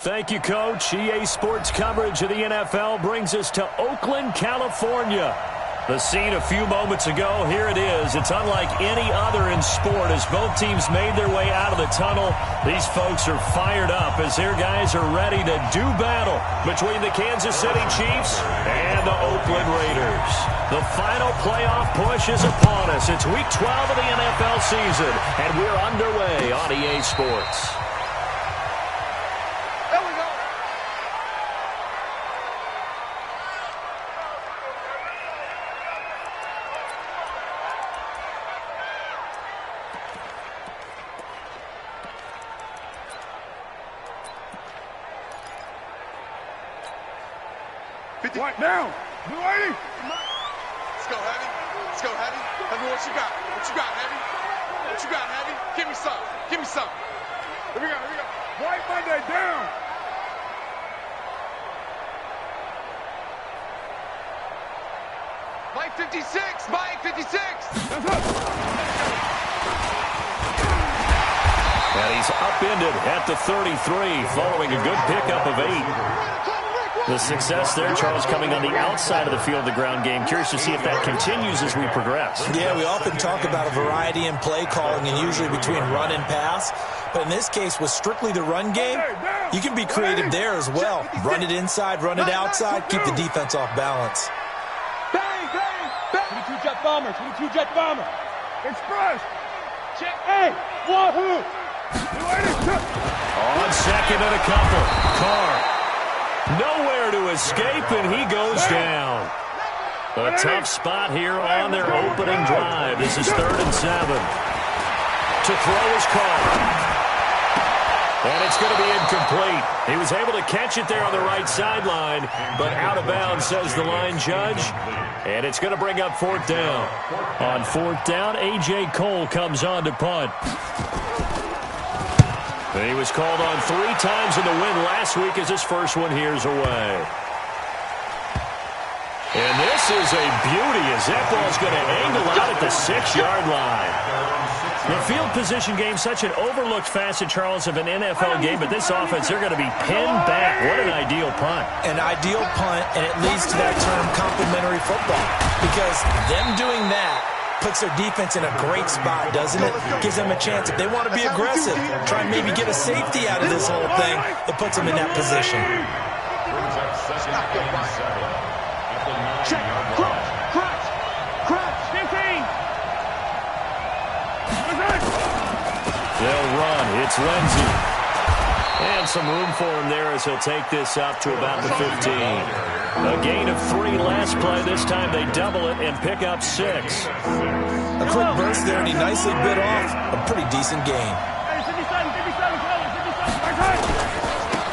Thank you, Coach. EA Sports coverage of the NFL brings us to Oakland, California. The scene a few moments ago, here it is. It's unlike any other in sport as both teams made their way out of the tunnel. These folks are fired up as their guys are ready to do battle between the Kansas City Chiefs and the Oakland Raiders. The final playoff push is upon us. It's Week 12 of the NFL season, and we're underway on EA Sports. Right now, Blue 80. Let's go, Heavy. Let's go, Heavy. Heavy, what you got? What you got, Heavy? What you got, Heavy? Give me some. Give me some. Here we go. Here we go. White Monday down. Mike 56. Mike 56. That's up. And he's upended at the 33 following a good pickup of 8. The success there, Charles, coming on the outside of the field of the ground game. Curious to see if that continues as we progress. Yeah, we often talk about a variety in play calling and usually between run and pass. But in this case, with strictly the run game, you can be creative there as well. Run it inside, run it outside, keep the defense off balance. Bang, bang, bang. 22 jet bomber, 22 jet bomber. Express. Check. Hey, wahoo. On second and a couple. Carr. Nowhere to escape, and he goes down. A tough spot here on their opening drive. This is 3rd and 7. To throw is called. And it's going to be incomplete. He was able to catch it there on the right sideline, but out of bounds, says the line judge. And it's going to bring up 4th down. On 4th down, A.J. Cole comes on to punt. And he was called on 3 times in the win last week as his first one here's away. And this is a beauty as that ball's going to angle out at the 6-yard line. The field position game, such an overlooked facet, Charles, of an NFL game, but this offense, they're going to be pinned back. What an ideal punt. An ideal punt, and it leads to that term complementary football, because them doing that puts their defense in a great spot, doesn't it? Gives them a chance. If they want to be aggressive, try and maybe get a safety out of this whole thing, it puts them in that position. Check. Crutch. 15. They'll run. It's Lindsey. And some room for him there as he'll take this up to about the 15. A gain of 3 last play. This time they double it and pick up 6. A quick burst there, and he nicely bit off a pretty decent gain.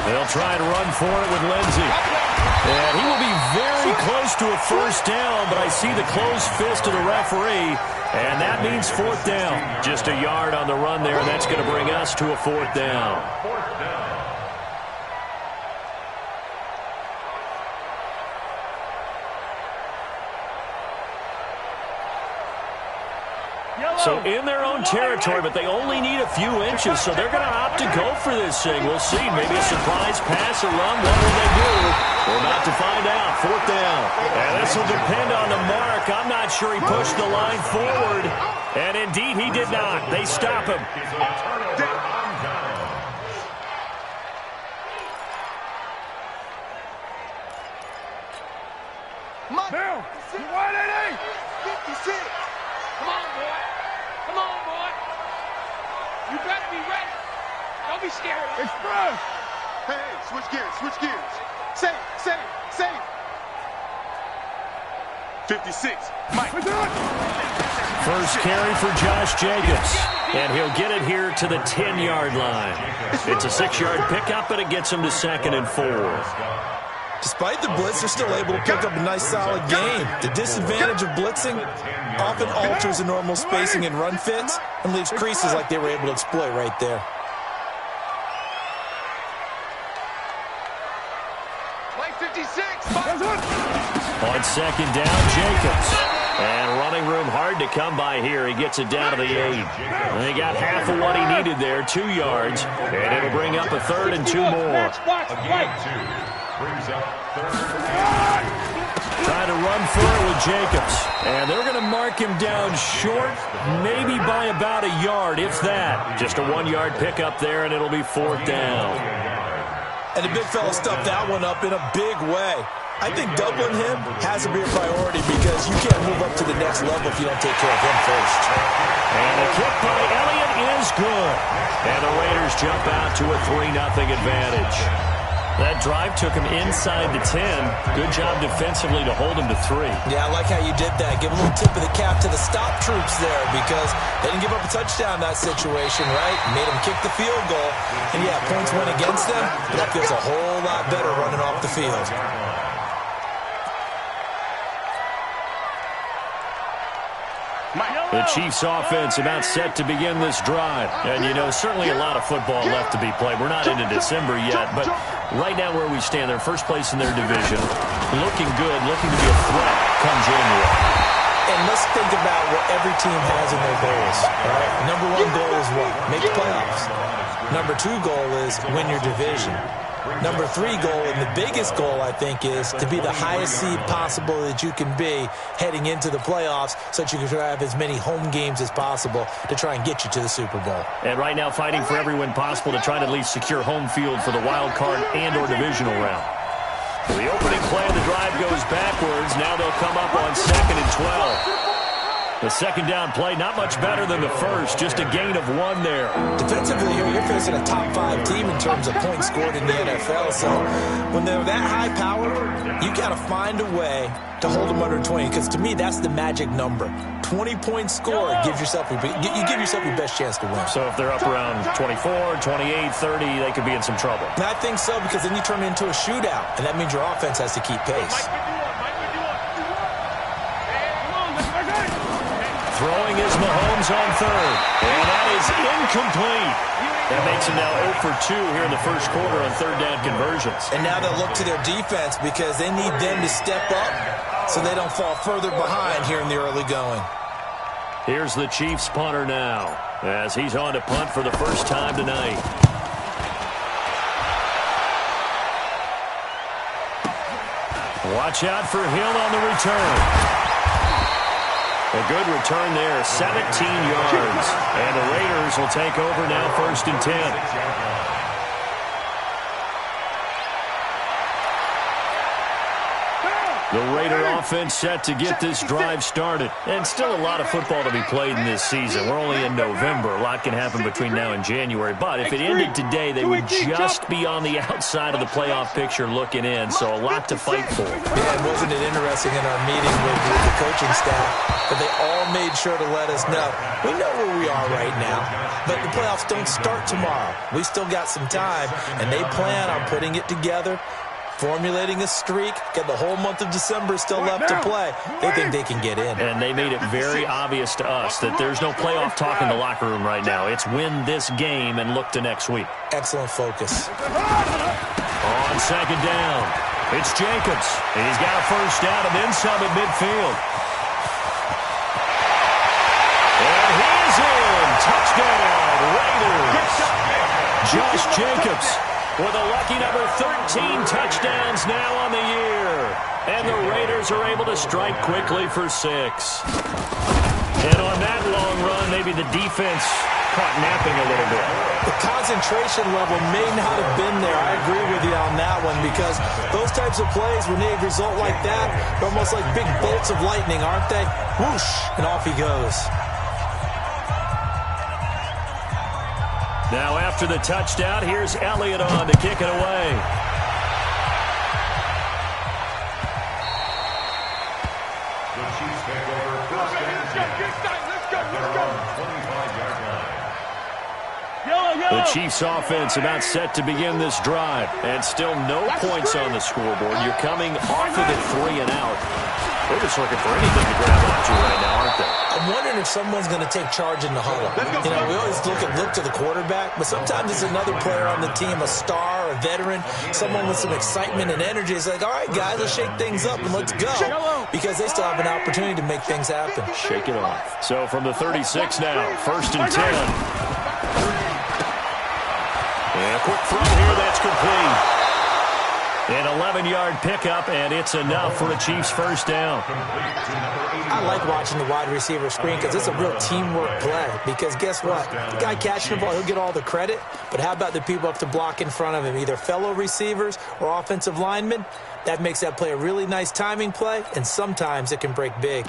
They'll try to run for it with Lindsey. And he will be very close to a first down, but I see the closed fist of the referee, and that means 4th down. Just a yard on the run there, and that's going to bring us to a 4th down. So in their own territory, but they only need a few inches, so they're going to opt to go for this thing. We'll see. Maybe a surprise pass or run. What will they do? We're about to find out. 4th down. And this will depend on the mark. I'm not sure he pushed the line forward. And indeed, he did not. They stop him. Now, 180. 56. Come on, boy. Come on, boy. You better be ready. Don't be scared. Express. Hey, switch gears. Save. 56. Mike. First carry for Josh Jacobs. And he'll get it here to the 10-yard line. It's a 6-yard pickup, but it gets him to 2nd and 4. Despite the blitz, they're still able to pick up a nice, solid gain. The disadvantage of blitzing often alters the normal spacing and run fits and leaves creases like they were able to exploit right there. Play 56. On 2nd down, Jacobs. And running room hard to come by here. He gets it down to the 8. And he got half of what he needed there, 2 yards. And it'll bring up a 3rd and 2 more. Trying to run for it with Jacobs. And they're going to mark him down short, maybe by about a yard, if that. Just a 1-yard pickup there, and it'll be 4th down. And the big fella stuffed that one up in a big way. I think doubling him has to be a priority because you can't move up to the next level if you don't take care of him first. And the kick by Elliott is good. And the Raiders jump out to a 3-0 advantage. That drive took him inside the 10. Good job defensively to hold him to 3. Yeah, I like how you did that. Give a little tip of the cap to the stop troops there because they didn't give up a touchdown in that situation, right? Made them kick the field goal. And, yeah, points went against them, but that feels a whole lot better running off the field. The Chiefs offense about set to begin this drive. And, you know, certainly a lot of football left to be played. We're not into December yet, but right now where we stand, they're first place in their division. Looking good, looking to be a threat come January. And let's think about what every team has in their goals. All right? Number 1 goal is what? Make the playoffs. Number 2 goal is win your division. Number 3 goal, and the biggest goal, I think, is to be the highest seed possible that you can be heading into the playoffs so that you can have as many home games as possible to try and get you to the Super Bowl. And right now fighting for every win possible to try to at least secure home field for the wild card and or divisional round. The opening play of the drive goes backwards. Now they'll come up on 2nd and 12. The second down play, not much better than the first, just a gain of 1 there. Defensively here, you're facing a top 5 team in terms of points scored in the NFL. So when they're that high powered, you got to find a way to hold them under 20. Because to me, that's the magic number. 20-point score gives yourself you give yourself your best chance to win. So if they're up around 24, 28, 30, they could be in some trouble. And I think so because then you turn it into a shootout, and that means your offense has to keep pace. Throwing is Mahomes on 3rd. And that is incomplete. That makes him now 0 for 2 here in the first quarter on 3rd down conversions. And now they'll look to their defense because they need them to step up so they don't fall further behind here in the early going. Here's the Chiefs punter now as he's on to punt for the first time tonight. Watch out for Hill on the return. A good return there, 17 yards. And the Raiders will take over now 1st and 10. The Raider offense set to get this drive started. And still a lot of football to be played in this season. We're only in November. A lot can happen between now and January. But if it ended today, they would just be on the outside of the playoff picture looking in. So a lot to fight for. Yeah, and wasn't it interesting in our meeting with the coaching staff that they all made sure to let us know. We know where we are right now, but the playoffs don't start tomorrow. We still got some time, and they plan on putting it together, formulating a streak, got the whole month of December still left to play. They think they can get in. And they made it very obvious to us that there's no playoff talk in the locker room right now. It's win this game and look to next week. Excellent focus. On 2nd down, it's Jacobs. He's got a first down and then some at midfield. And he's in. Touchdown, Raiders. Josh Jacobs with a lucky number 13 touchdowns now on the year. And the Raiders are able to strike quickly for 6. And on that long run, maybe the defense caught napping a little bit. The concentration level may not have been there. I agree with you on that one because those types of plays, when they result like that, they're almost like big bolts of lightning, aren't they? Whoosh, and off he goes. Now after the touchdown, here's Elliott on to kick it away. The Chiefs take over first and 10. Let's go. 25-yard line. Yellow. The Chiefs offense about set to begin this drive. And still no points on the scoreboard. You're coming off of the 3 and out. They're just looking for anything to grab onto right now, aren't they? I'm wondering if someone's going to take charge in the huddle. You know, we always look to the quarterback, but sometimes it's another player on the team, a star, a veteran, someone with some excitement and energy. It's like, all right, guys, let's shake things up and let's go, because they still have an opportunity to make things happen. Shake it off. So from the 36 now, 1st and 10. And a quick throw here, that's complete. An 11-yard pickup, and it's enough for a Chiefs first down. I like watching the wide receiver screen because it's a real teamwork play. Because guess what? The guy catching the ball, he'll get all the credit. But how about the people up to block in front of him, either fellow receivers or offensive linemen? That makes that play a really nice timing play, and sometimes it can break big.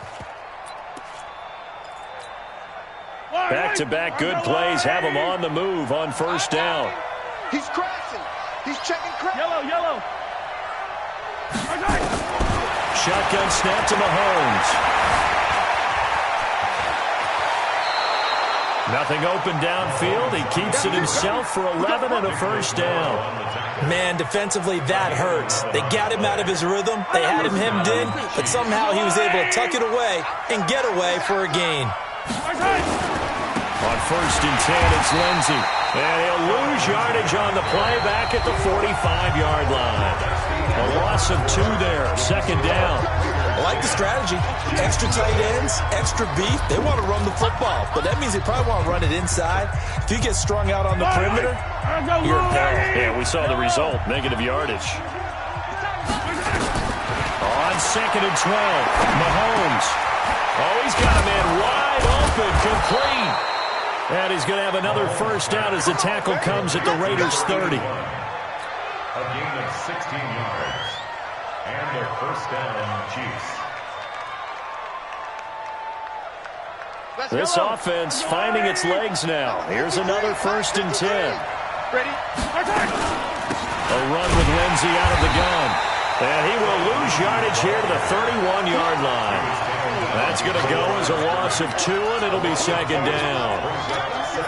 Back-to-back good plays have him on the move on first down. He's crashing. He's checking crash. Yellow. Shotgun snap to Mahomes. Nothing open downfield. He keeps it himself for 11 and a first down. Man, defensively, that hurts. They got him out of his rhythm. They had him hemmed in, but somehow he was able to tuck it away and get away for a gain. On 1st and 10, it's Lindsey. And he'll lose yardage on the play back at the 45-yard line. A loss of 2 there, 2nd down. I like the strategy. Extra tight ends, extra beef. They want to run the football, but that means they probably want to run it inside. If you get strung out on the perimeter, you're in peril. Yeah, we saw the result, negative yardage. On 2nd and 12, Mahomes. Oh, he's got a man wide open, complete. And he's going to have another first down as the tackle comes at the Raiders' 30. A gain of 16 yards. And a first down, Chiefs. This offense finding its legs now. Here's another 1st and 10. Ready? A run with Lindsey out of the gun. And he will lose yardage here to the 31-yard line. That's going to go as a loss of 2, and it'll be 2nd down.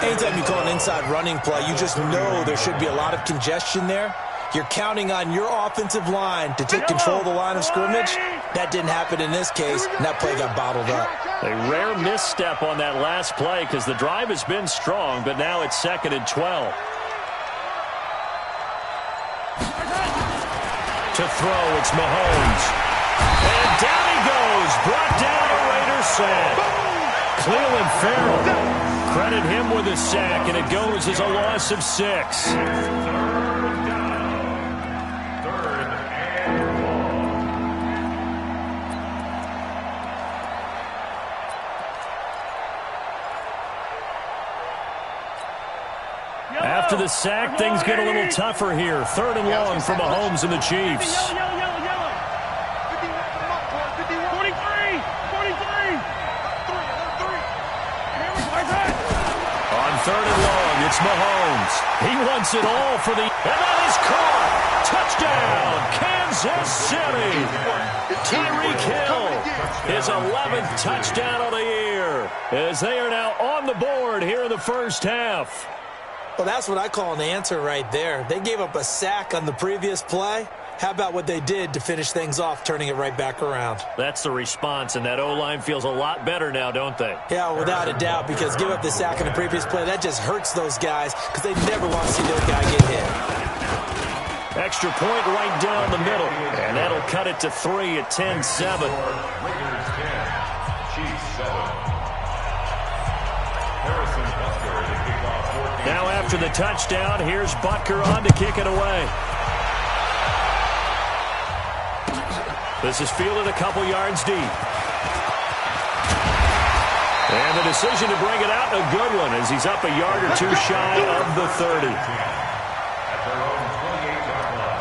Anytime you call an inside running play, you just know there should be a lot of congestion there. You're counting on your offensive line to take control of the line of scrimmage. That didn't happen in this case, and that play got bottled up. A rare misstep on that last play because the drive has been strong, but now it's 2nd and 12. To throw, it's Mahomes. And down he goes. Brought down a Raiders sack. Cleveland Farrell. Credit him with a sack, and it goes as a loss of 6. After the sack, things get a little tougher here. 3rd and long for Mahomes and the Chiefs. 43. On 3rd and long, it's Mahomes. He wants it all for the... And that is caught! Touchdown, Kansas City! Tyreek Hill, his 11th touchdown of the year, as they are now on the board here in the first half. Well, that's what I call an answer right there. They gave up a sack on the previous play. How about what they did to finish things off, turning it right back around? That's the response, and that O-line feels a lot better now, don't they? Yeah, without a doubt, because give up the sack on the previous play, that just hurts those guys because they never want to see their guy get hit. Extra point right down the middle, and that'll cut it to 3 at 10-7. Raiders 10, Chiefs 7. Harrison Butker to kick off 14. Now after the touchdown, here's Butker on to kick it away. This is fielded a couple yards deep. And the decision to bring it out, a good one, as he's up a yard or two shy of the 30. At their own 28-yard line.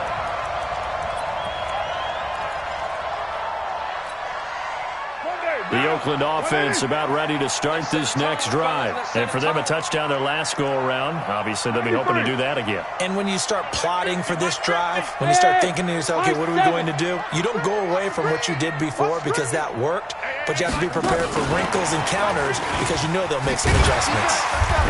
The Oakland offense about ready to start this next drive. And for them, a touchdown their last go-around. Obviously, they'll be hoping to do that again. And when you start plotting for this drive, when you start thinking to yourself, okay, what are we going to do? You don't go away from what you did before because that worked. but you have to be prepared for wrinkles and counters because you know they'll make some adjustments.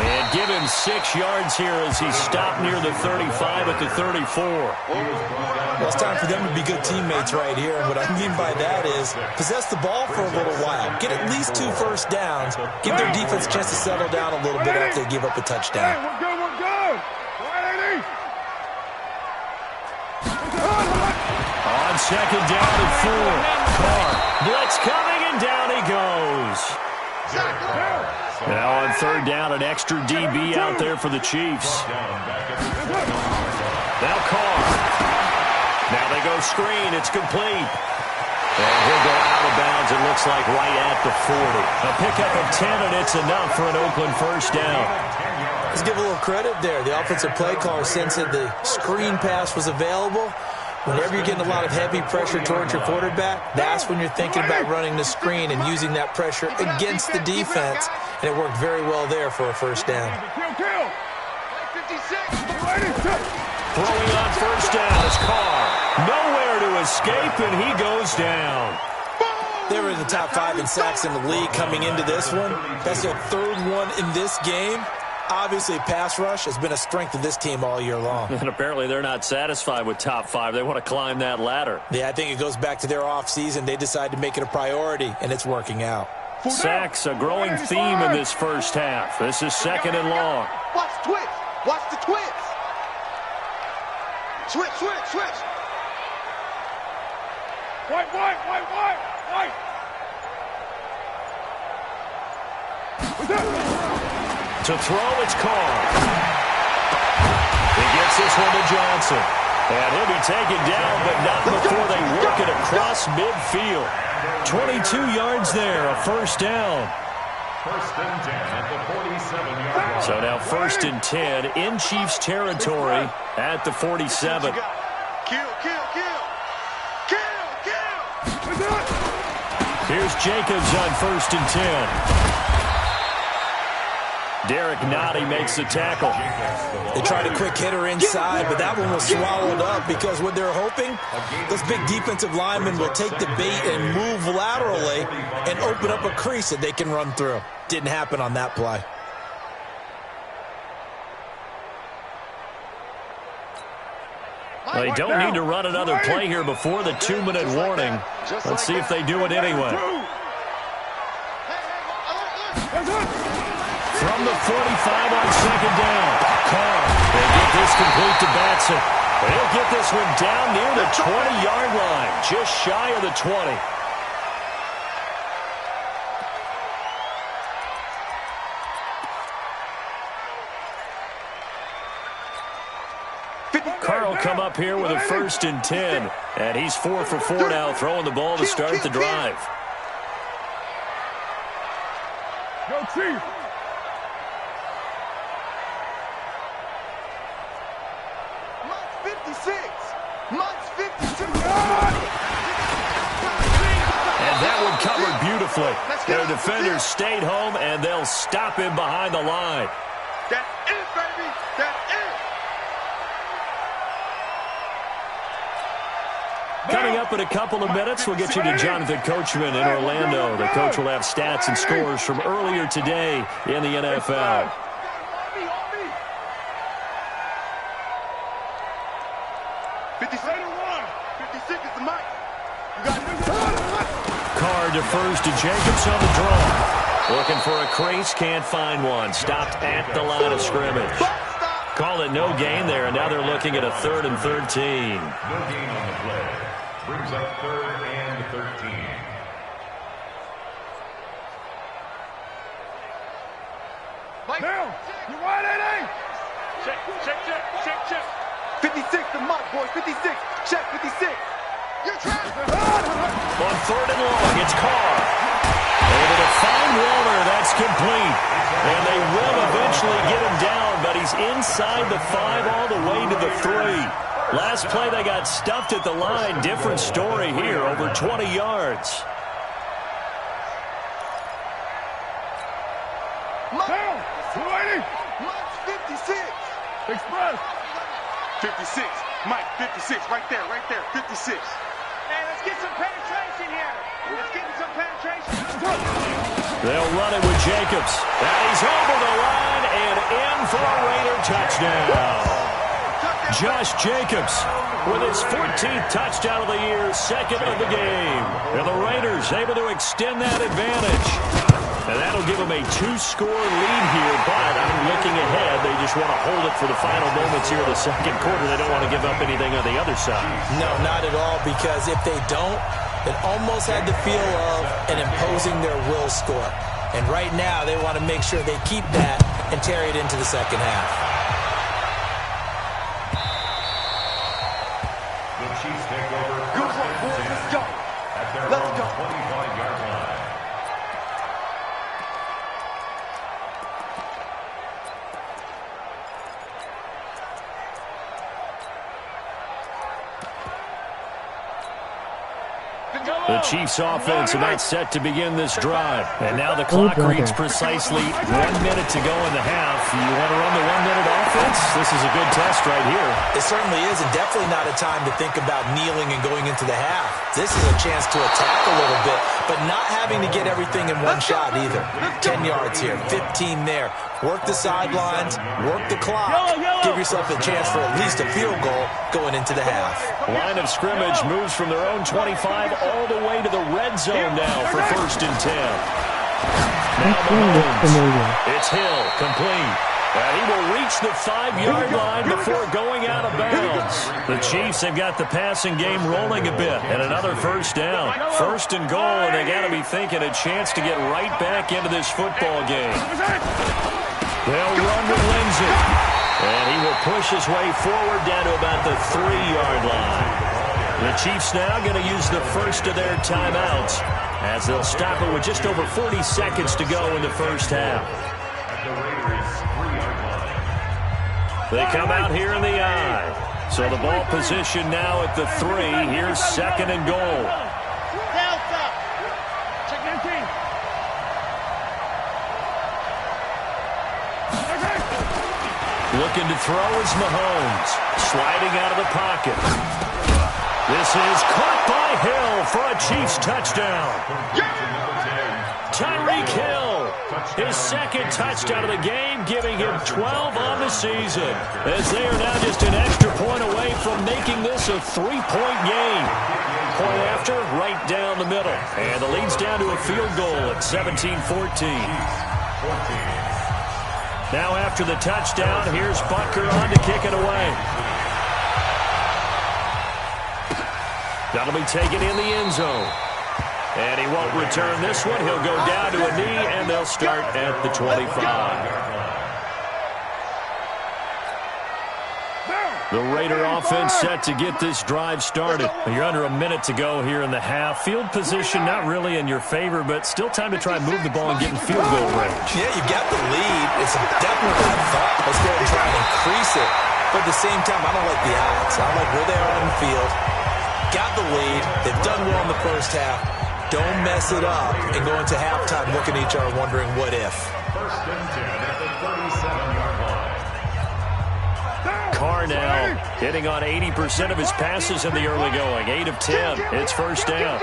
And give him 6 yards here as he stopped near the 35 at the 34. Well, it's time for them to be good teammates right here. And what I mean by that is possess the ball for a little while. Get at least 2 first downs. Give their defense a chance to settle down a little bit after they give up a touchdown. Hey, we're good, we're good. On second down and 4. Carr, blitz coming, and down he goes. Now on third down, an extra DB out there for the Chiefs. Now Carr. Now they go screen. It's complete. And he'll go out of bounds, it looks like, right at the 40. A pickup of 10, and it's enough for an Oakland first down. Let's give a little credit there. The offensive play caller sensed that the screen pass was available. Whenever you're getting a lot of heavy pressure towards your quarterback, that's when you're thinking about running the screen and using that pressure against the defense. And it worked very well there for a first down. Throwing on first down is Carr. Nowhere to escape, and he goes down. They were in the top 5 in sacks in the league coming into this one. That's their 3rd one in this game. Obviously, pass rush has been a strength of this team all year long. And apparently they're not satisfied with top 5. They want to climb that ladder. Yeah, I think it goes back to their offseason. They decided to make it a priority, and it's working out. Sacks, a growing theme in this first half. This is second and long. Watch the twitch. Watch the twitch. Switch, switch, switch. White. To throw, it's Carr. He gets this one to Johnson. And he'll be taken down, but not before they work it across midfield. 22 yards there, a first down. First and 10 at the 47-yard line. So now first and 10 in Chiefs territory at the 47. Kill. Here's Jacobs on first and 10. Derek Nottie makes the tackle. They tried a quick hitter inside, but that one was swallowed up because what they're hoping, those big defensive linemen will take the bait and move laterally and open up a crease that they can run through. Didn't happen on that play. They don't need to run another play here before the 2-minute warning. Let's see if they do it anyway. From the 45 on second down. Carr, they get this complete to Batson. He'll get this one down near the 20-yard line, just shy of the 20. Carr will come up here with a first and 10. And he's 4 for 4 now, throwing the ball to start the drive. Go Chiefs. And that one covered beautifully. Their defenders stayed home, and they'll stop him behind the line. That's it, baby. That's it. Coming up in a couple of minutes, we'll get you to Jonathan Coachman in Orlando. The coach will have stats and scores from earlier today in the NFL. Carr defers to Jacobs on the draw. Looking for a crease, can't find one. Stopped at the line of scrimmage. Call it no gain there, and now they're looking at a 3rd and 13. No gain on the play. Brings up 3rd and 13. Now, you right, Eddie? Check. 56, the mark, boys. 56. Check, 56. You're trapped. On 3rd and long, it's Carr. Able to find Warner. That's complete. And they will eventually get him down, but he's inside the 5 all the way to the 3. Last play, they got stuffed at the line. Different story here, over 20 yards. Now, you ready? Mike's 56. Express. 56. Mike, 56. Right there. 56. Hey, let's get some penetration here. Let's get some penetration. They'll run it with Jacobs. And he's over the line and in for a Raider touchdown. Josh Jacobs with his 14th touchdown of the year, second of the game. And the Raiders able to extend that advantage. And that'll give them a 2-score lead here, but I'm looking ahead. They just want to hold it for the final moments here of the second quarter. They don't want to give up anything on the other side. No, not at all, because if they don't, it almost had the feel of an imposing their will score. And right now, they want to make sure they keep that and carry it into the second half. The Chiefs take over. Good luck, boys. Let's go. At their own 25-yard line. The Chiefs offense about set to begin this drive. And now the clock reads precisely 1 minute to go in the half. You want to run the 1-minute offense? This is a good test right here. It certainly is, and definitely not a time to think about kneeling and going into the half. This is a chance to attack a little bit, but not having to get everything in one shot either. 10 yards here, 15 there. Work the sidelines, work the clock. Give yourself a chance for at least a field goal going into the half. Line of scrimmage moves from their own 25 all the way to the red zone now for 1st and 10. Now Mahomes. It's Hill, complete. And he will reach the 5-yard line before going out of bounds. The Chiefs have got the passing game rolling a bit. And another first down. 1st and goal, and they got to be thinking a chance to get right back into this football game. They'll run to Lindsay. And he will push his way forward down to about the 3-yard line. The Chiefs now going to use the first of their timeouts as they'll stop it with just over 40 seconds to go in the first half. They come out here in the I. So the ball position now at the 3. Here's 2nd and goal. Looking to throw is Mahomes. Sliding out of the pocket. This is caught by Hill for a Chiefs touchdown. Tyreek Hill, his 2nd touchdown of the game, giving him 12 on the season, as they are now just an extra point away from making this a 3-point game. Point after, right down the middle. And the lead's down to a field goal at 17-14. Now after the touchdown, here's Butker on to kick it away. That'll be taken in the end zone. And he won't return this one. He'll go down to a knee, and they'll start at the 25. The Raider offense set to get this drive started. You're under a minute to go here in the half. Field position not really in your favor, but still time to try and move the ball and get in field goal range. Yeah, you got the lead. It's definitely a thought. Let's go and try and increase it. But at the same time, I don't like the odds. I like where they are on the field. Got the lead. They've done well in the first half. Don't mess it up and go into halftime looking at each other wondering what if. 1st and 10 at the 37-yard line. Carr now hitting on 80% of his passes in the early going. 8 of 10. It's first down.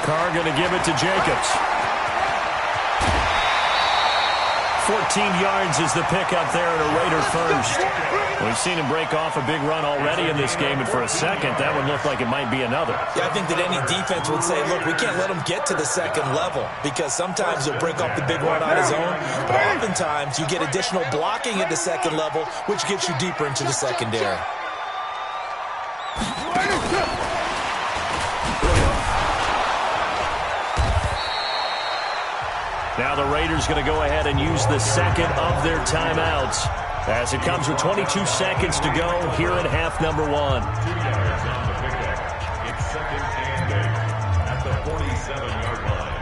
Carr going to give it to Jacobs. 14 yards is the pickup there at a Raider first. We've seen him break off a big run already in this game, and for a second, that would look like it might be another. Yeah, I think that any defense would say, look, we can't let him get to the second level, because sometimes he'll break off the big run on his own, but oftentimes you get additional blocking at the second level, which gets you deeper into the secondary. Now the Raiders going to go ahead and use the second of their timeouts as it comes with 22 seconds to go here in half number 1. 2 yards on the pickup. It's 2nd and 8 at the 47-yard line.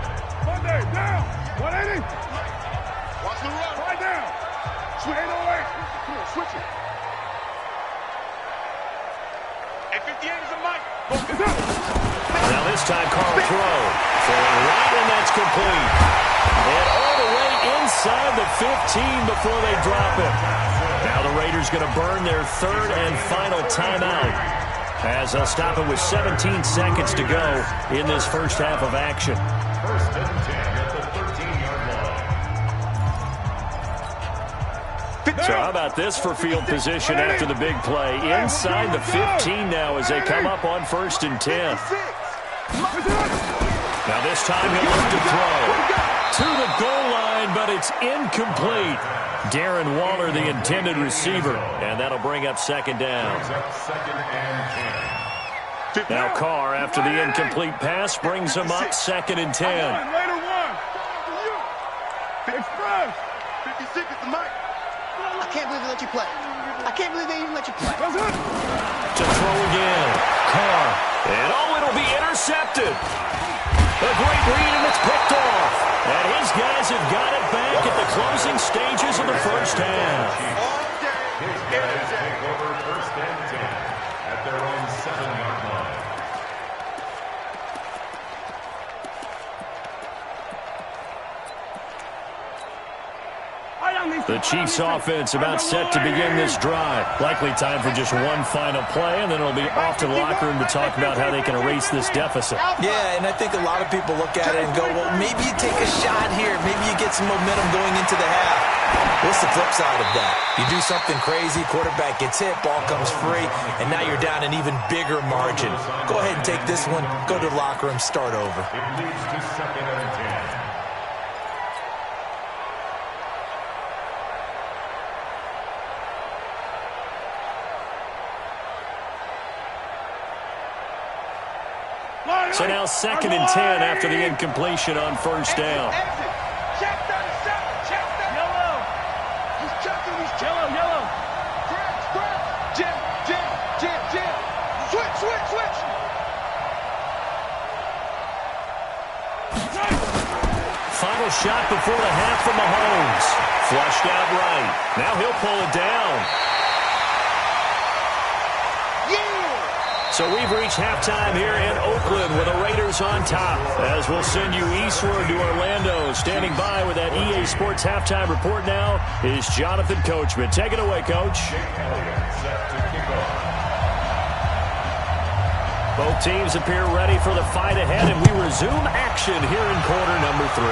Monday, down. 180. Watch the run. Right down. Switch 808. Come on, switch it. And 58 is a mic. Now this time Carl throw. Throwing right, and that's complete. And all the way inside the 15 before they drop it. Now the Raiders going to burn their 3rd and final timeout. as they'll stop it with 17 seconds to go in this first half of action. First and 10 at the 13-yard line. So how about this for field position after the big play? Inside the 15 now as they come up on first and 10. Now this time he'll look to throw to the goal line, but it's incomplete. Darren Waller, the intended receiver, and that'll bring up second down. Second and 10. Now Carr, after the incomplete pass, brings him up second and 10. Later one. Express. 56 is the mic. I can't believe they let you play. I can't believe they even let you play. That's it. To throw again. Carr. And it'll be intercepted. A great read, and it's picked off. And his guys have got it back at the closing stages of the first half. His guys take over first and 10 at their own 7-yard line. The Chiefs offense about set to begin this drive. Likely time for just one final play, and then it'll be off to the locker room to talk about how they can erase this deficit. Yeah, and I think a lot of people look at it and go, well, maybe you take a shot here. Maybe you get some momentum going into the half. What's the flip side of that? You do something crazy, quarterback gets hit, ball comes free, and now you're down an even bigger margin. Go ahead and take this one, go to the locker room, start over. It leads to second and 10. So now second and 10 after the incompletion on first down. Check that. Check that. Yellow. He's checking. He's yellow. Jim. Switch. Final shot before the half from Mahomes. Flushed out right. Now he'll pull it down. So we've reached halftime here in Oakland with the Raiders on top. As we'll send you eastward to Orlando. Standing by with that EA Sports halftime report now is Jonathan Coachman. Take it away, Coach. Both teams appear ready for the fight ahead, and we resume action here in quarter number 3.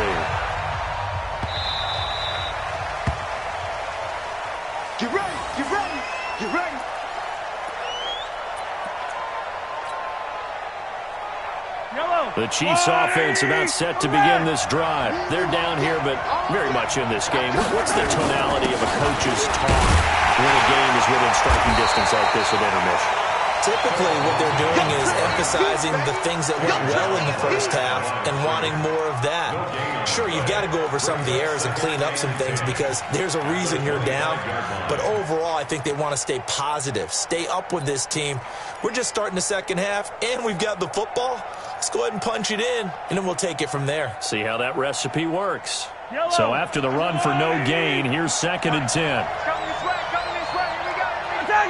Get ready. The Chiefs offense about set to begin this drive. They're down here, but very much in this game. What's the tonality of a coach's talk when a game is within striking distance like this at intermission? Typically, what they're doing is emphasizing the things that went well in the first half and wanting more of that. Sure, you've got to go over some of the errors and clean up some things because there's a reason you're down. But overall, I think they want to stay positive, stay up with this team. We're just starting the second half, and we've got the football. Let's go ahead and punch it in, and then we'll take it from there. See how that recipe works. So after the run for no gain, here's second and 10. Coming this way. Here we go. Attack.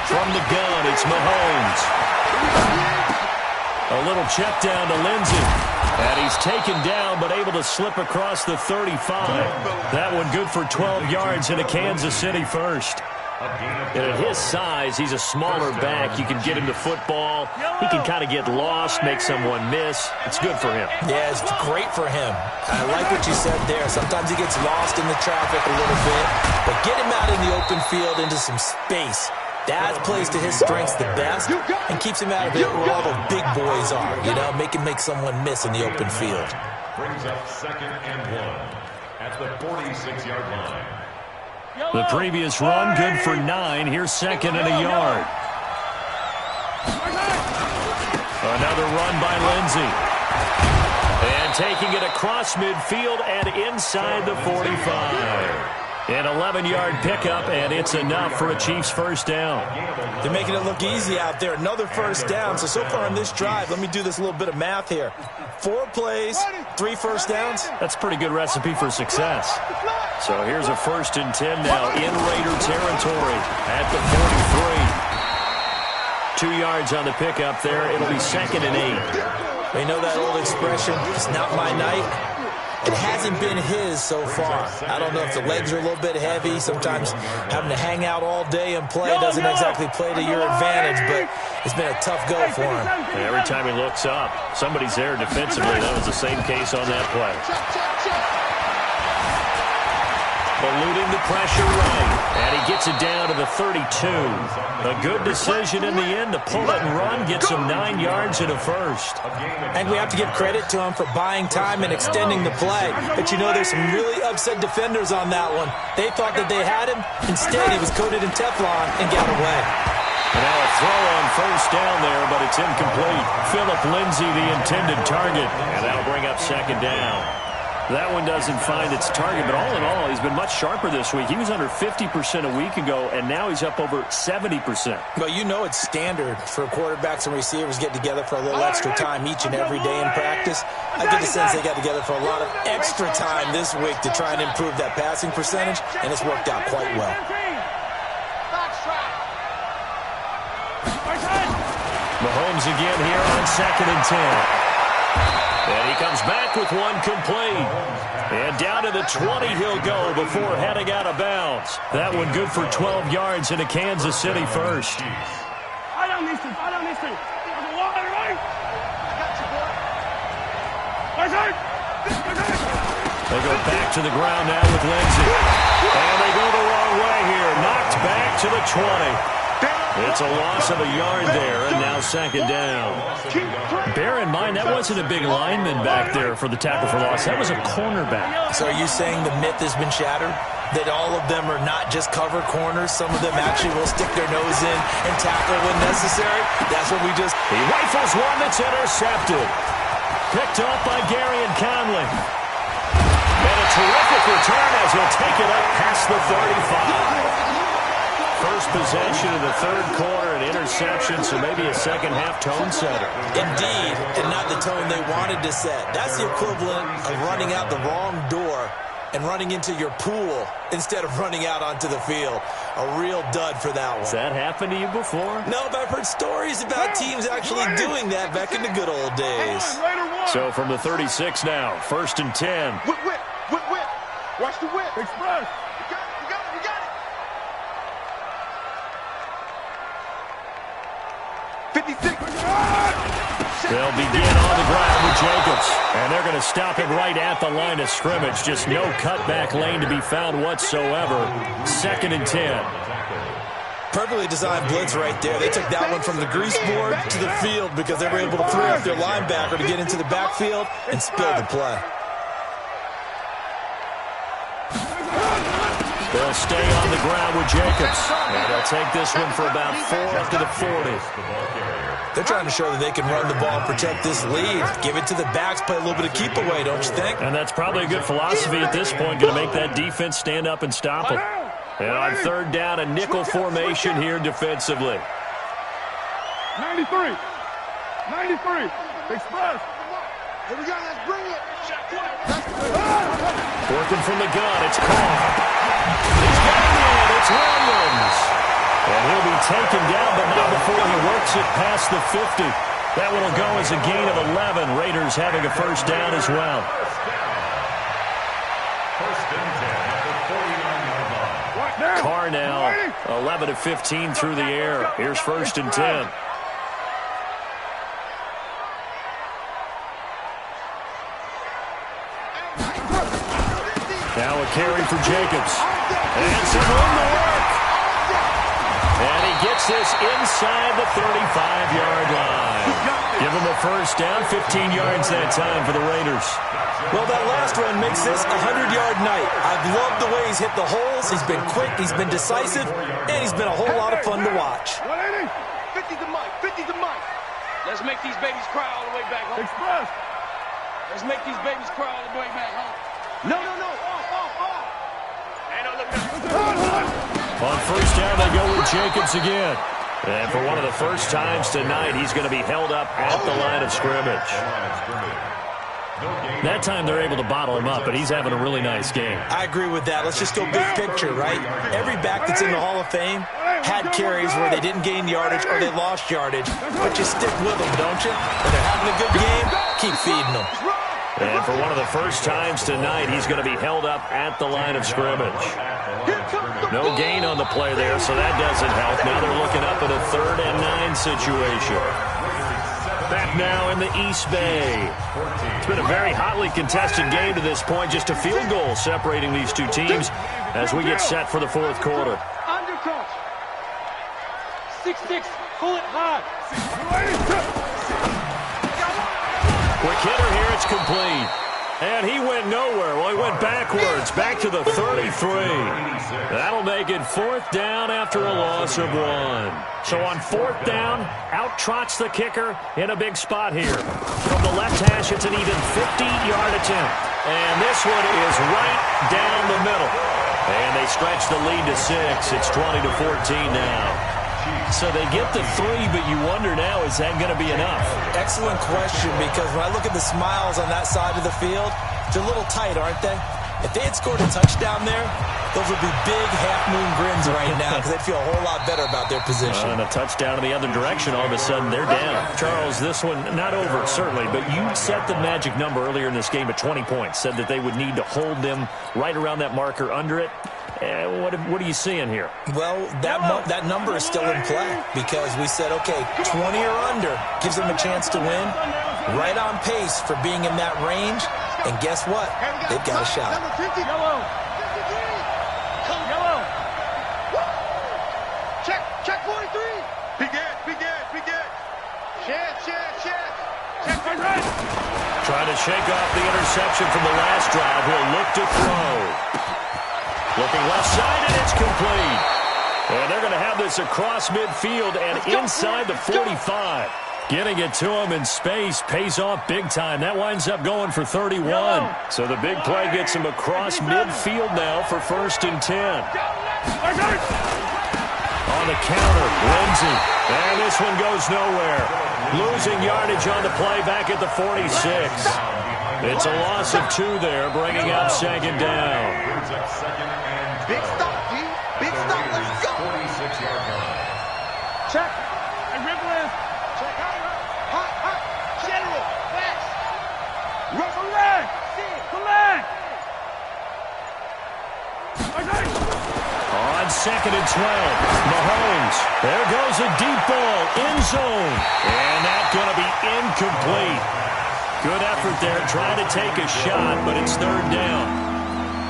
From the gun, it's Mahomes. A little check down to Lindsey. And he's taken down, but able to slip across the 35. That one good for 12 yards in a Kansas City first. And at his size, he's a smaller back. You can get him to football. He can kind of get lost, make someone miss. It's good for him. Yeah, it's great for him. I like what you said there. Sometimes he gets lost in the traffic a little bit. But get him out in the open field into some space. That plays to his strengths the best and keeps him out of it where all the big boys are. You know, make someone miss in the open field. Brings up second and 1 at the 46-yard line. The previous run, good for 9. Here's second and a yard. Another run by Lindsey. And taking it across midfield and inside the 45. An 11-yard pickup, and it's enough for a Chiefs first down. They're making it look easy out there. Another first down. So far on this drive, let me do this little bit of math here. 4 plays, 3 first downs. That's a pretty good recipe for success. So here's a first and 10 now in Raider territory at the 43. 2 yards on the pickup there. It'll be second and 8. You know that old expression, it's not my night? It hasn't been his so far. I don't know if the legs are a little bit heavy. Sometimes having to hang out all day and play doesn't exactly play to your advantage, but it's been a tough go for him. And every time he looks up, somebody's there defensively. That was the same case on that play. Eluding the pressure right, and he gets it down to the 32. A good decision in the end to pull it and run, gets him 9 yards and a first. And we have to give credit to him for buying time and extending the play. But you know, there's some really upset defenders on that one. They thought that they had him. Instead, he was coated in Teflon and got away. And now a throw on first down there, but it's incomplete. Philip Lindsay, the intended target, and that'll bring up second down. That one doesn't find its target, but all in all, he's been much sharper this week. He was under 50% a week ago, and now he's up over 70%. Well, you know it's standard for quarterbacks and receivers get together for a little extra time each and every day in practice. I get the sense they got together for a lot of extra time this week to try and improve that passing percentage, and it's worked out quite well. Mahomes again here on 2nd and 10. And he comes back with one complete. And down to the 20 he'll go before heading out of bounds. That one good for 12 yards into Kansas City first. I don't need to. Right? I got you, boy. They go back to the ground now with Lindsay. And they go the wrong way here. Knocked back to the 20. It's a loss of a yard there, and now second down. Bear in mind, that wasn't a big lineman back there for the tackle for loss. That was a cornerback. So are you saying the myth has been shattered? That all of them are not just cover corners? Some of them actually will stick their nose in and tackle when necessary? That's what we just... He rifles one that's intercepted. Picked up by Gary and Conley. And a terrific return as he'll take it up past the 35. First possession of the third quarter, an interception, so maybe a second-half tone setter. Indeed, and not the tone they wanted to set. That's the equivalent of running out the wrong door and running into your pool instead of running out onto the field. A real dud for that one. Has that happened to you before? No, but I've heard stories about teams actually doing that back in the good old days. So from the 36 now, 1st and 10. Whip. Watch the whip. Express. You got it. They'll begin on the ground with Jacobs. And they're going to stop him right at the line of scrimmage. Just no cutback lane to be found whatsoever. 2nd and 10. Perfectly designed blitz right there. They took that one from the grease board to the field because they were able to free up their linebacker to get into the backfield and spill the play. They'll stay on the ground with Jacobs. And they'll take this one for about 4 up to the 40. They're trying to show that they can run the ball and protect this lead. Give it to the backs, play a little bit of keep away, don't you think? And that's probably a good philosophy at this point, going to make that defense stand up and stop them. And on 3rd down, a nickel formation here defensively. 93. Express. Here we go, let's bring it. Working from the gun, it's Carr. He's got it in, it's Williams. And he'll be taken down, but not before he works it past the 50. That one will go as a gain of 11. Raiders having a first down as well. First and 10 at the 49-yard line. Carr now 11 of 15 through the air. Here's 1st and 10. Now a carry for Jacobs. And some room to work. And he gets this inside the 35-yard line. Give him a first down, 15 yards that time for the Raiders. Well, that last run makes this a 100-yard night. I've loved the way he's hit the holes. He's been quick, he's been decisive, and he's been a whole lot of fun to watch. 50 to Mike. Let's make these babies cry all the way back home. Express. Let's make these babies cry all the way back home. No. On first down, they go with Jacobs again. And for one of the first times tonight, he's going to be held up at the line of scrimmage. That time they're able to bottle him up, but he's having a really nice game. I agree with that. Let's just go big picture, right? Every back that's in the Hall of Fame had carries where they didn't gain yardage or they lost yardage. But you stick with them, don't you? When they're having a good game, keep feeding them. And for one of the first times tonight, he's going to be held up at the line of scrimmage. No gain on the play there, so that doesn't help. Now they're looking up at a 3rd and 9 situation. Back now in the East Bay. It's been a very hotly contested game to this point. Just a field goal separating these two teams as we get set for the 4th quarter. Undercut. 6-6. Pull it hard. Quick hitter here. It's complete. And he went nowhere. Well, he went backwards, back to the 33. That'll make it 4th down after a loss of 1. So on 4th down, out trots the kicker in a big spot here. From the left hash, it's an even 50-yard attempt. And this one is right down the middle. And they stretch the lead to 6. It's 20-14 now. So they get the 3, but you wonder now, is that going to be enough? Excellent question, because when I look at the smiles on that side of the field, they're a little tight, aren't they? If they had scored a touchdown there, those would be big half-moon grins right now because they'd feel a whole lot better about their position. And a touchdown in the other direction, all of a sudden they're down. Charles, this one, not over, certainly, but you set the magic number earlier in this game at 20 points, said that they would need to hold them right around that marker under it. What are you seeing here? Well, that number is still in play because we said, okay, 20 or under gives them a chance to win. Right on pace for being in that range. And guess what? They've got a shot. Yellow. Yellow. Check 43. Big it. Check. Check right. Trying to shake off the interception from the last drive. He'll look to throw. Looking left side, and it's complete. And they're going to have this across midfield and inside the 45. Getting it to him in space pays off big time. That winds up going for 31. So the big play gets him across midfield now for 1st and 10. On the counter, Lindsey. And this one goes nowhere. Losing yardage on the play back at the 46. It's a loss of 2 there, bringing up 2nd down. Big stop, G. Big stop. Let's go. 46-yard line. Check. And Ripley. Check out. Hot. General. Fast. Flag. On 2nd and 12, Mahomes. There goes a deep ball, end zone. And that's going to be incomplete. Good effort there, trying to take a shot, but it's 3rd down.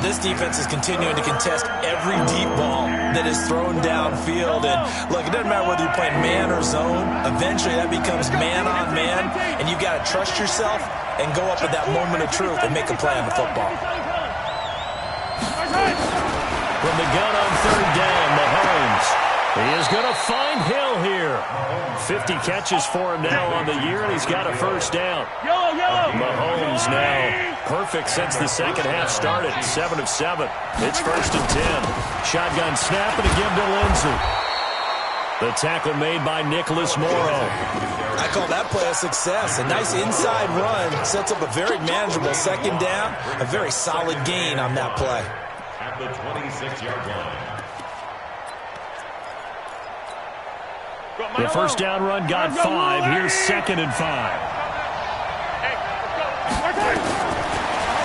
This defense is continuing to contest every deep ball that is thrown downfield. And look, it doesn't matter whether you're playing man or zone. Eventually, that becomes man on man, and you got to trust yourself and go up at that moment of truth and make a play on the football. From the gun on 3rd down, Mahomes. He is going to find Hill here. 50 catches for him now on the year, and he's got a 1st down. Mahomes now perfect since the second half started. 7 of 7. It's 1st and 10. Shotgun snap and again to Lindsey. The tackle made by Nicholas Morrow. I call that play a success. A nice inside run sets up a very manageable 2nd down. A very solid gain on that play. At the 26-yard line. The 1st down run got 5. Here's 2nd and 5.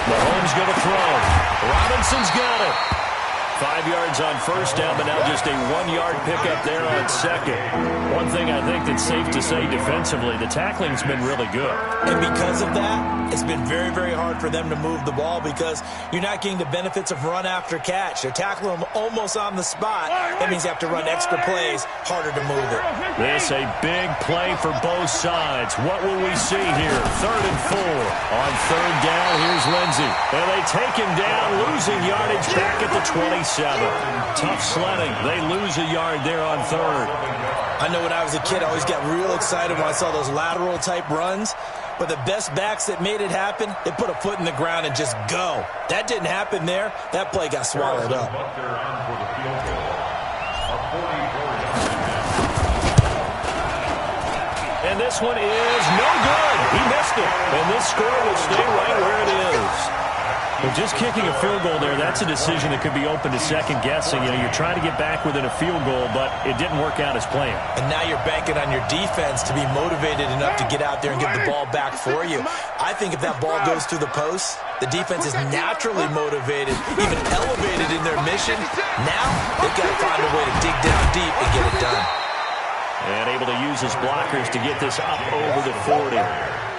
Mahomes going to throw. Robinson's got it. 5 yards on 1st down, but now just a 1-yard pickup there on 2nd. One thing I think that's safe to say defensively, the tackling's been really good. And because of that, it's been very, very hard for them to move the ball because you're not getting the benefits of run after catch. They're tackling them almost on the spot. That means you have to run extra plays, harder to move it. This a big play for both sides. What will we see here? 3rd and 4. On 3rd down, here's Lindsey. And they take him down, losing yardage back at the 27. Tough sledding. They lose a yard there on 3rd. I know when I was a kid, I always got real excited when I saw those lateral-type runs. But the best backs that made it happen, they put a foot in the ground and just go. That didn't happen there. That play got swallowed up. And this one is no good. He missed it. And this score will stay right where it is. Well, just kicking a field goal there, that's a decision that could be open to second guessing. You know, you're trying to get back within a field goal, but it didn't work out as planned. And now you're banking on your defense to be motivated enough to get out there and get the ball back for you. I think if that ball goes through the post, the defense is naturally motivated, even elevated in their mission. Now, they've got to find a way to dig down deep and get it done. And able to use his blockers to get this up over the 40.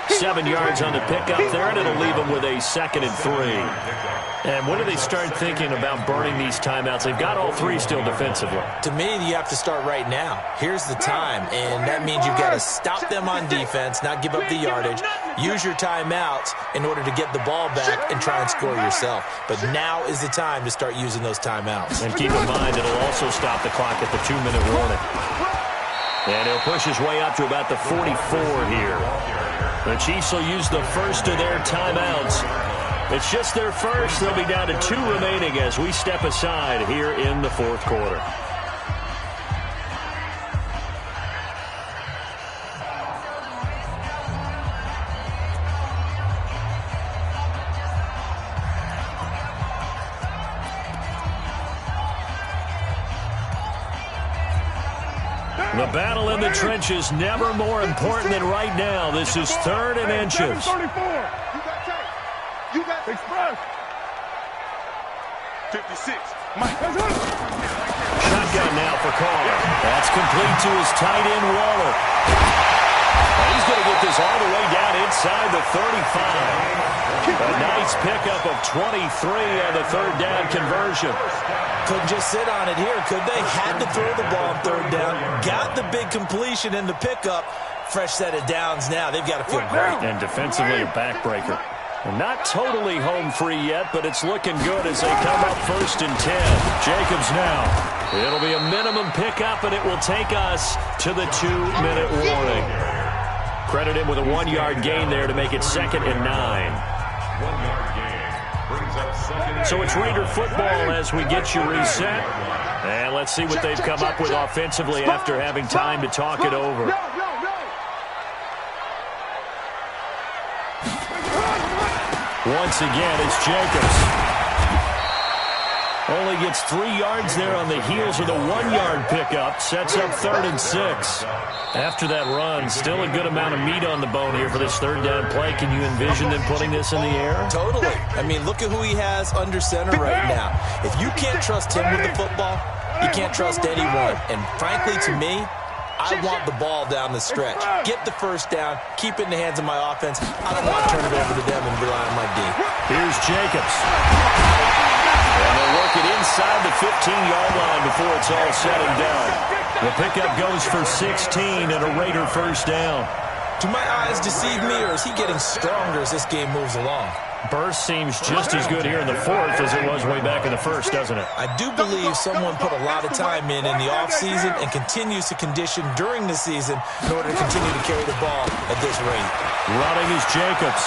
7 yards on the pickup there, and it'll leave them with a 2nd and 3. And when do they start thinking about burning these timeouts? They've got all 3 still defensively. To me, you have to start right now. Here's the time, and that means you've got to stop them on defense, not give up the yardage, use your timeouts in order to get the ball back and try and score yourself. But now is the time to start using those timeouts. And keep in mind, it'll also stop the clock at the 2-minute warning. And he'll push his way up to about the 44 here. The Chiefs will use the first of their timeouts. It's just their first. They'll be down to 2 remaining as we step aside here in the 4th quarter. The battle in the trenches, never more important than right now. This is 3rd and inches. 34. You got express. 56. Mike. Shotgun now for Carr. That's complete to his tight end, Waller. And he's going to get this all the way down inside the 35. A nice pickup of 23 on the 3rd down conversion. Couldn't just sit on it here, could they? Had to throw the ball on 3rd down. Got the big completion in the pickup. Fresh set of downs now. They've got to feel great. And defensively, a backbreaker. Not totally home free yet, but it's looking good as they come up 1st and 10. Jacobs now. It'll be a minimum pickup, and it will take us to the 2-minute warning. Credit him with a 1-yard gain there to make it 2nd and 9. 1-yard gain brings up 2nd. So it's Raider football as we get you reset. And let's see what they've come up with offensively after having time to talk it over. Once again, it's Jacobs. Only gets 3 yards there on the heels of the 1-yard pickup. Sets up 3rd and 6. After that run, still a good amount of meat on the bone here for this 3rd down play. Can you envision them putting this in the air? Totally. I mean, look at who he has under center right now. If you can't trust him with the football, you can't trust anyone. And frankly, to me, I want the ball down the stretch. Get the 1st down. Keep it in the hands of my offense. I don't want to turn it over to them and rely on my D. Here's Jacobs. And they'll work it inside the 15-yard line before it's all said and done. The pickup goes for 16 and a Raider 1st down. Do my eyes deceive me, or is he getting stronger as this game moves along? Burst seems just as good here in the 4th as it was way back in the 1st, doesn't it? I do believe someone put a lot of time in the offseason and continues to condition during the season in order to continue to carry the ball at this rate. Running is Jacobs.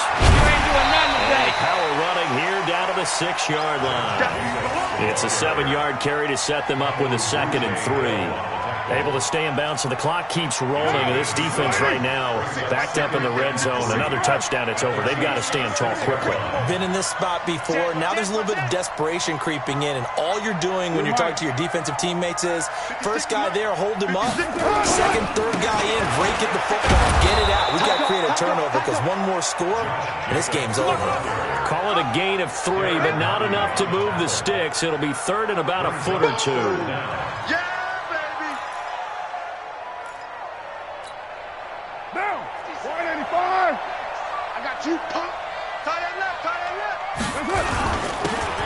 And power running here down to the 6-yard line. It's a 7-yard carry to set them up with a 2nd and 3. Able to stay in bounds, and the clock keeps rolling. And this defense right now backed up in the red zone. Another touchdown, it's over. They've got to stand tall quickly. Been in this spot before. Now there's a little bit of desperation creeping in, and all you're doing when you're talking to your defensive teammates is, first guy there, hold him up. Second, third guy in, break it the football, get it out. We've got to create a turnover because one more score, and this game's over. Call it a gain of 3, but not enough to move the sticks. It'll be 3rd and about a foot or 2.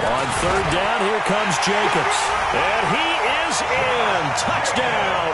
On 3rd down, here comes Jacobs. And he is in. Touchdown,